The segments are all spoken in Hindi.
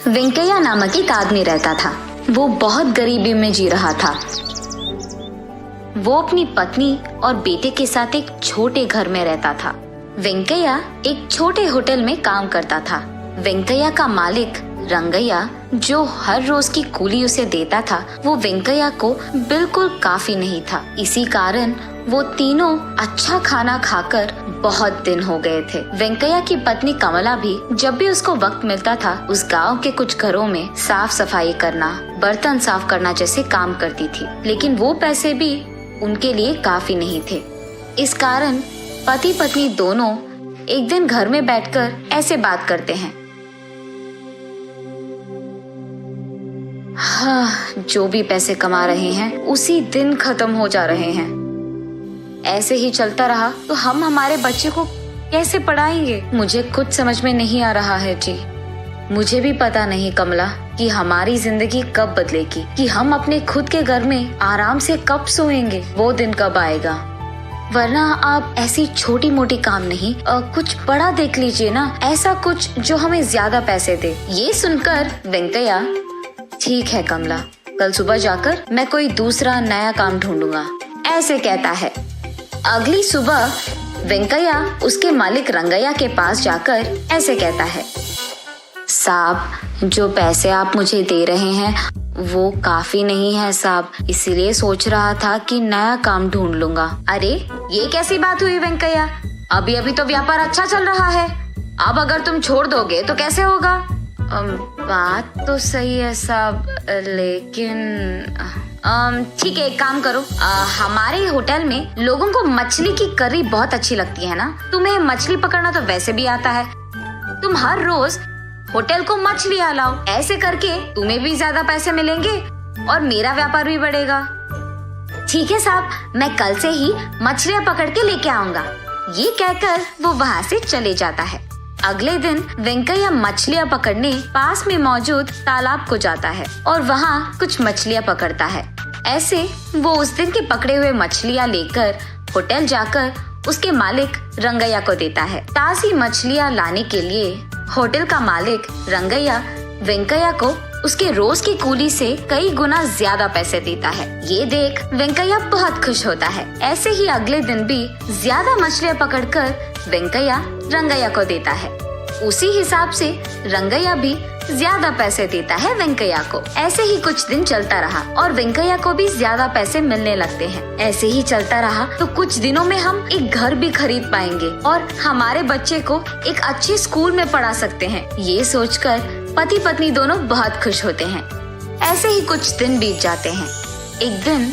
वेंकैया नामक एक आदमी रहता था। वो बहुत गरीबी में जी रहा था। वो अपनी पत्नी और बेटे के साथ एक छोटे घर में रहता था। वेंकैया एक छोटे होटल में काम करता था। वेंकैया का मालिक रंगैया, जो हर रोज की कुली उसे देता था, वो वेंकैया को बिल्कुल काफी नहीं था। इसी कारण वो तीनों अच्छा खाना खाकर बहुत दिन हो गए थे। वेंकैया की पत्नी कमला भी जब भी उसको वक्त मिलता था, उस गांव के कुछ घरों में साफ सफाई करना, बर्तन साफ करना जैसे काम करती थी। लेकिन वो पैसे भी उनके लिए काफी नहीं थे। इस कारण पति पत्नी दोनों एक दिन घर में बैठकर ऐसे बात करते हैं। हाँ, जो भी पैसे कमा रहे हैं उसी दिन खत्म हो जा रहे हैं। ऐसे ही चलता रहा तो हम हमारे बच्चे को कैसे पढ़ाएंगे? मुझे कुछ समझ में नहीं आ रहा है जी। मुझे भी पता नहीं कमला कि हमारी जिंदगी कब बदलेगी, कि हम अपने खुद के घर में आराम से कब सोएंगे। वो दिन कब आएगा? वरना आप ऐसी छोटी मोटी काम नहीं, कुछ बड़ा देख लीजिए ना, ऐसा कुछ जो हमें ज्यादा पैसे दे। ये सुनकर वेंकैया, ठीक है कमला, कल सुबह जाकर मैं कोई दूसरा नया काम ढूंढूंगा, ऐसे कहता है। अगली सुबह वेंकैया उसके मालिक रंगैया के पास जाकर ऐसे कहता है, साहब, जो पैसे आप मुझे दे रहे हैं वो काफी नहीं है साहब, इसीलिए सोच रहा था कि नया काम ढूंढ लूंगा। अरे ये कैसी बात हुई वेंकैया? अभी अभी तो व्यापार अच्छा चल रहा है, अब अगर तुम छोड़ दोगे तो कैसे होगा? बात तो सही है साहब, लेकिन ठीक है, एक काम करो, हमारे होटल में लोगों को मछली की करी बहुत अच्छी लगती है ना, तुम्हें मछली पकड़ना तो वैसे भी आता है, तुम हर रोज होटल को मछलियाँ लाओ। ऐसे करके तुम्हें भी ज्यादा पैसे मिलेंगे और मेरा व्यापार भी बढ़ेगा। ठीक है साहब, मैं कल से ही मछलियाँ पकड़ के लेके आऊंगा। ये कहकर वो वहाँ से चले जाता है। अगले दिन वेंकैया मछलियाँ पकड़ने पास में मौजूद तालाब को जाता है और वहाँ कुछ मछलियाँ पकड़ता है। ऐसे वो उस दिन के पकड़े हुए मछलियाँ लेकर होटल जाकर उसके मालिक रंगैया को देता है। ताज़ी मछलियाँ लाने के लिए होटल का मालिक रंगैया वेंकैया को उसके रोज की कुली से कई गुना ज्यादा पैसे देता है। ये देख वेंकैया बहुत खुश होता है। ऐसे ही अगले दिन भी ज्यादा मछलियाँ पकड़कर वेंकैया रंगैया को देता है। उसी हिसाब से रंगैया भी ज्यादा पैसे देता है वेंकैया को। ऐसे ही कुछ दिन चलता रहा और वेंकैया को भी ज्यादा पैसे मिलने लगते हैं। ऐसे ही चलता रहा तो कुछ दिनों में हम एक घर भी खरीद पाएंगे और हमारे बच्चे को एक अच्छे स्कूल में पढ़ा सकते हैं। ये सोचकर पति पत्नी दोनों बहुत खुश होते हैं। ऐसे ही कुछ दिन बीत जाते हैं। एक दिन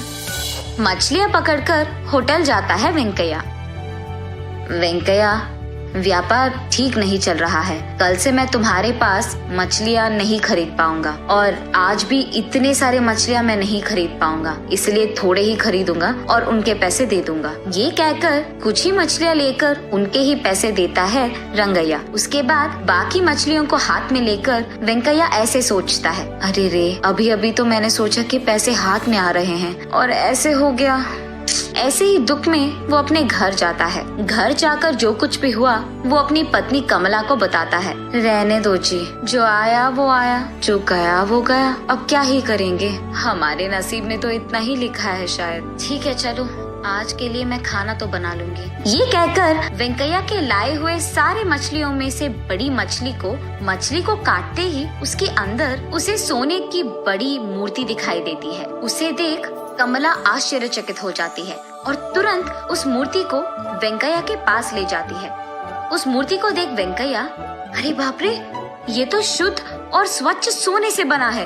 मछलियाँ पकड़कर होटल जाता है वेंकैया। वेंकैया, व्यापार ठीक नहीं चल रहा है, कल से मैं तुम्हारे पास मछलियाँ नहीं खरीद पाऊंगा और आज भी इतने सारे मछलियाँ मैं नहीं खरीद पाऊंगा, इसलिए थोड़े ही खरीदूंगा और उनके पैसे दे दूंगा। ये कहकर कुछ ही मछलियाँ लेकर उनके ही पैसे देता है रंगैया। उसके बाद बाकी मछलियों को हाथ में लेकर वेंकैया ऐसे सोचता है, अरे रे, अभी अभी तो मैंने सोचा कि पैसे हाथ में आ रहे हैं और ऐसे हो गया। ऐसे ही दुख में वो अपने घर जाता है। घर जाकर जो कुछ भी हुआ वो अपनी पत्नी कमला को बताता है। रहने दो जी, जो आया वो आया, जो गया वो गया, अब क्या ही करेंगे, हमारे नसीब में तो इतना ही लिखा है शायद। ठीक है, चलो आज के लिए मैं खाना तो बना लूंगी। ये कहकर वेंकैया के लाए हुए सारे मछलियों में से बड़ी मछली को काटते ही उसके अंदर उसे सोने की बड़ी मूर्ति दिखाई देती है। उसे देख कमला आश्चर्यचकित हो जाती है और तुरंत उस मूर्ति को वेंकैया के पास ले जाती है। उस मूर्ति को देख वेंकैया, अरे बाप रे, ये तो शुद्ध और स्वच्छ सोने से बना है,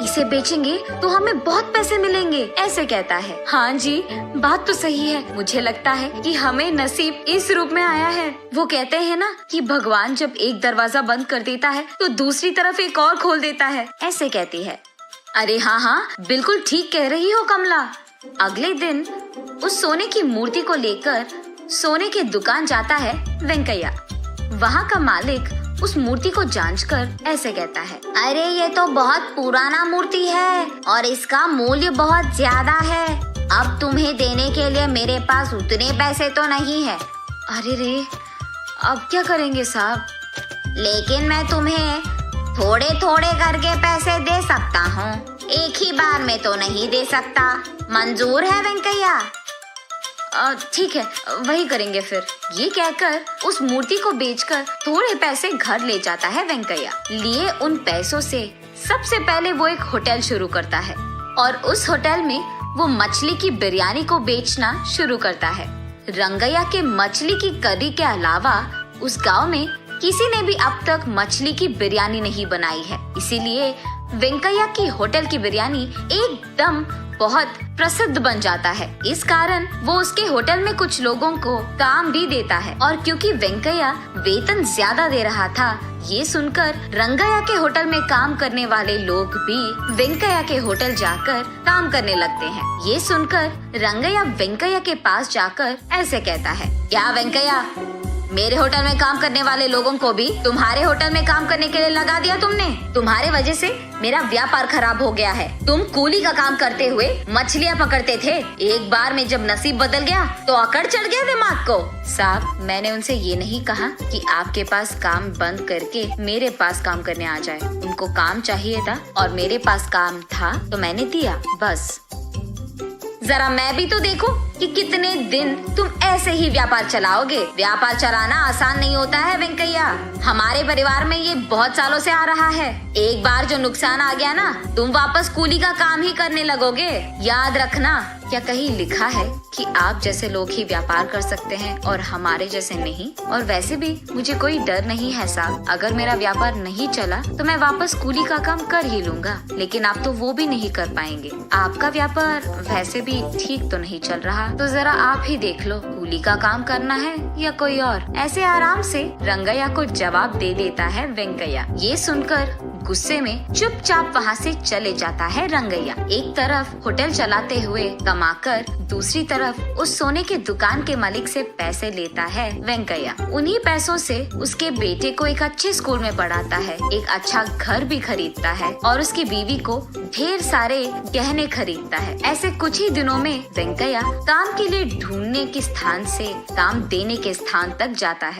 इसे बेचेंगे तो हमें बहुत पैसे मिलेंगे, ऐसे कहता है। हाँ जी, बात तो सही है, मुझे लगता है कि हमें नसीब इस रूप में आया है। वो कहते हैं ना कि भगवान जब एक दरवाजा बंद कर देता है तो दूसरी तरफ एक और खोल देता है, ऐसे कहती है। अरे हाँ, बिल्कुल ठीक कह रही हो कमला। अगले दिन उस सोने की मूर्ति को लेकर सोने के दुकान जाता है वेंकैया। वहाँ का मालिक उस मूर्ति को जांचकर ऐसे कहता है, अरे ये तो बहुत पुराना मूर्ति है और इसका मूल्य बहुत ज्यादा है, अब तुम्हें देने के लिए मेरे पास उतने पैसे तो नहीं है। अरे रे, अब क्या करेंगे साहब? लेकिन मैं तुम्हें थोड़े थोड़े करके पैसे दे सकता हूँ, एक ही बार में तो नहीं दे सकता। मंजूर है वेंकैया? ठीक है, वही करेंगे फिर। ये कहकर उस मूर्ति को बेचकर थोड़े पैसे घर ले जाता है वेंकैया। लिए उन पैसों से सबसे पहले वो एक होटल शुरू करता है और उस होटल में वो मछली की बिरयानी को बेचना शुरू करता है। रंगैया के मछली की करी के अलावा उस गांव में किसी ने भी अब तक मछली की बिरयानी नहीं बनाई है, इसीलिए वेंकैया की होटल की बिरयानी एकदम बहुत प्रसिद्ध बन जाता है। इस कारण वो उसके होटल में कुछ लोगों को काम भी देता है और क्योंकि वेंकैया वेतन ज्यादा दे रहा था, ये सुनकर रंगैया के होटल में काम करने वाले लोग भी वेंकैया के होटल जाकर काम करने लगते हैं। ये सुनकर रंगैया वेंकैया के पास जाकर ऐसे कहता है, क्या वेंकैया, मेरे होटल में काम करने वाले लोगों को भी तुम्हारे होटल में काम करने के लिए लगा दिया तुमने? तुम्हारे वजह से मेरा व्यापार खराब हो गया है। तुम कूली का काम करते हुए मछलियाँ पकड़ते थे, एक बार में जब नसीब बदल गया तो अकड़ चढ़ गया दिमाग को। साहब, मैंने उनसे ये नहीं कहा कि आपके पास काम बंद करके मेरे पास काम करने आ जाए। उनको काम चाहिए था और मेरे पास काम था तो मैंने दिया, बस। जरा मैं भी तो देखूं कि कितने दिन तुम ऐसे ही व्यापार चलाओगे। व्यापार चलाना आसान नहीं होता है वेंकैया, हमारे परिवार में ये बहुत सालों से आ रहा है। एक बार जो नुकसान आ गया ना, तुम वापस कूली का काम ही करने लगोगे। याद रखना। क्या कहीं लिखा है कि आप जैसे लोग ही व्यापार कर सकते हैं और हमारे जैसे नहीं? और वैसे भी मुझे कोई डर नहीं है साहब, अगर मेरा व्यापार नहीं चला तो मैं वापस कूली का काम कर ही लूंगा, लेकिन आप तो वो भी नहीं कर पाएंगे। आपका व्यापार वैसे भी ठीक तो नहीं चल रहा, तो जरा आप ही देख लो, कूली का काम करना है या कोई और। ऐसे आराम से रंगैया को जवाब दे देता है वेंकैया। ये सुनकर गुस्से में चुपचाप वहाँ से चले जाता है रंगैया। एक तरफ होटल चलाते हुए कमाकर, दूसरी तरफ उस सोने के दुकान के मालिक से पैसे लेता है वेंकैया। उन्हीं पैसों से उसके बेटे को एक अच्छे स्कूल में पढ़ाता है, एक अच्छा घर भी खरीदता है और उसकी बीवी को ढेर सारे गहने खरीदता है। ऐसे कुछ ही दिनों में वेंकैया काम के लिए ढूंढने के स्थान से काम देने के स्थान तक जाता है।